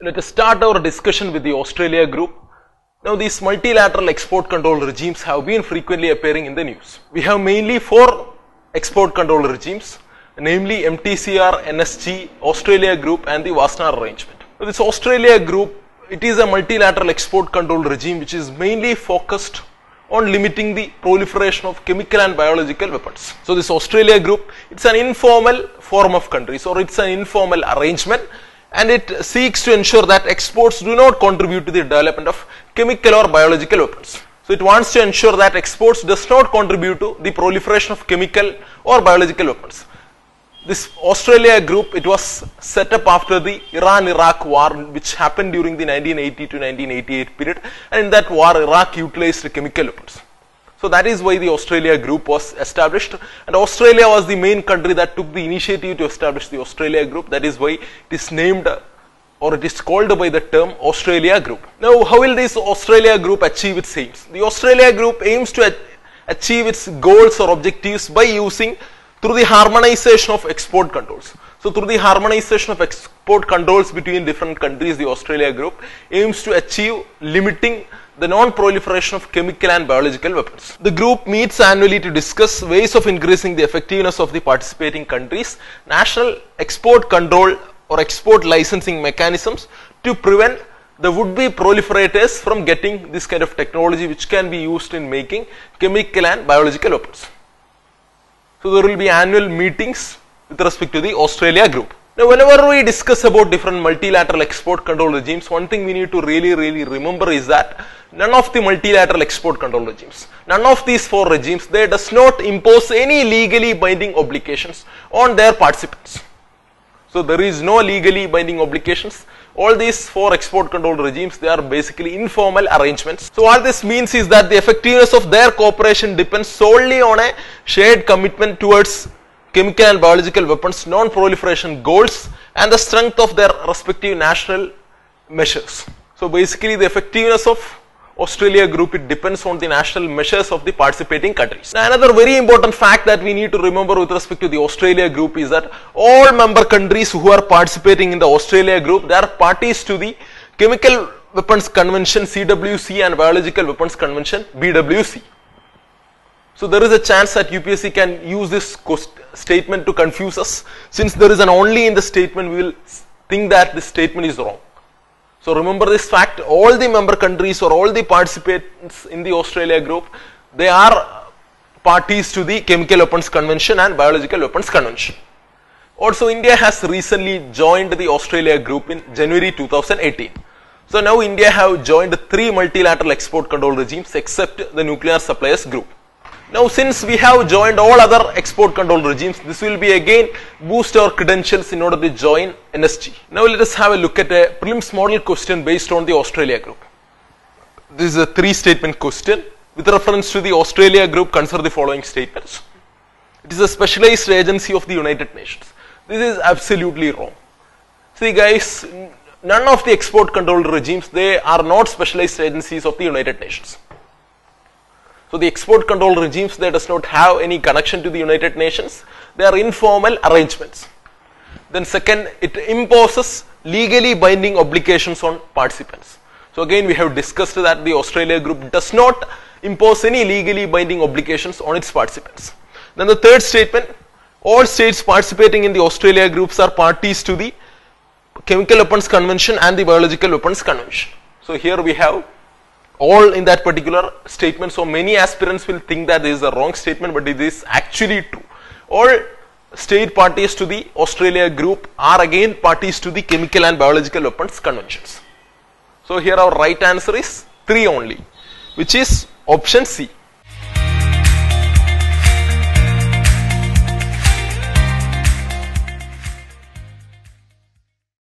Let us start our discussion with the Australia group. Now these multilateral export control regimes have been frequently appearing in the news. We have mainly four export control regimes, namely MTCR, NSG, Australia group and the Wassenaar arrangement. Now this Australia group, it is a multilateral export control regime which is mainly focused on limiting the proliferation of chemical and biological weapons. So this Australia group, it's an informal form of countries, or it's an informal arrangement, and it seeks to ensure that exports do not contribute to the development of chemical or biological weapons. So it wants to ensure that exports does not contribute to the proliferation of chemical or biological weapons. This Australia group, it was set up after the Iran-Iraq war, which happened during the 1980 to 1988 period, and in that war Iraq utilized chemical weapons. So that is why the Australia group was established, and Australia was the main country that took the initiative to establish the Australia group. That is why it is named, or it is called by the term Australia group. Now how will this Australia group achieve its aims? The Australia group aims to achieve its goals or objectives by using through the harmonization of export controls. So through the harmonization of export controls between different countries, the Australia group aims to achieve limiting the non-proliferation of chemical and biological weapons. The group meets annually to discuss ways of increasing the effectiveness of the participating countries' national export control or export licensing mechanisms to prevent the would-be proliferators from getting this kind of technology which can be used in making chemical and biological weapons. So there will be annual meetings with respect to the Australia group. Now whenever we discuss about different multilateral export control regimes, one thing we need to really remember is that none of the multilateral export control regimes, none of these four regimes, they does not impose any legally binding obligations on their participants. So there is no legally binding obligations. All these four export control regimes, they are basically informal arrangements. So what this means is that the effectiveness of their cooperation depends solely on a shared commitment towards chemical and biological weapons, non-proliferation goals, and the strength of their respective national measures. So basically the effectiveness of Australia group, it depends on the national measures of the participating countries. Now another very important fact that we need to remember with respect to the Australia group is that all member countries who are participating in the Australia group, they are parties to the Chemical Weapons Convention CWC and Biological Weapons Convention BWC. So there is a chance that UPSC can use this statement to confuse us. Since there is an only in the statement, we will think that this statement is wrong. So remember this fact, all the member countries or all the participants in the Australia group, they are parties to the Chemical Weapons Convention and Biological Weapons Convention. Also India has recently joined the Australia group in January 2018. So now India have joined 3 multilateral export control regimes except the nuclear suppliers group. Now since we have joined all other export control regimes, this will be again boost our credentials in order to join NSG. Now let us have a look at a prelims model question based on the Australia group. This is a 3-statement question. With reference to the Australia group, consider the following statements. It is a specialized agency of the United Nations. This is absolutely wrong. See guys, none of the export control regimes, they are not specialized agencies of the United Nations. So the export control regimes, they does not have any connection to the United Nations. They are informal arrangements. Then second, it imposes legally binding obligations on participants. So again we have discussed that the Australia group does not impose any legally binding obligations on its participants. Then the third statement, all states participating in the Australia groups are parties to the Chemical Weapons Convention and the Biological Weapons Convention. So here we have all in that particular statement. So many aspirants will think that this is a wrong statement, but it is actually true. All state parties to the Australia group are again parties to the Chemical and Biological Weapons Conventions. So here our right answer is 3 only, which is option C.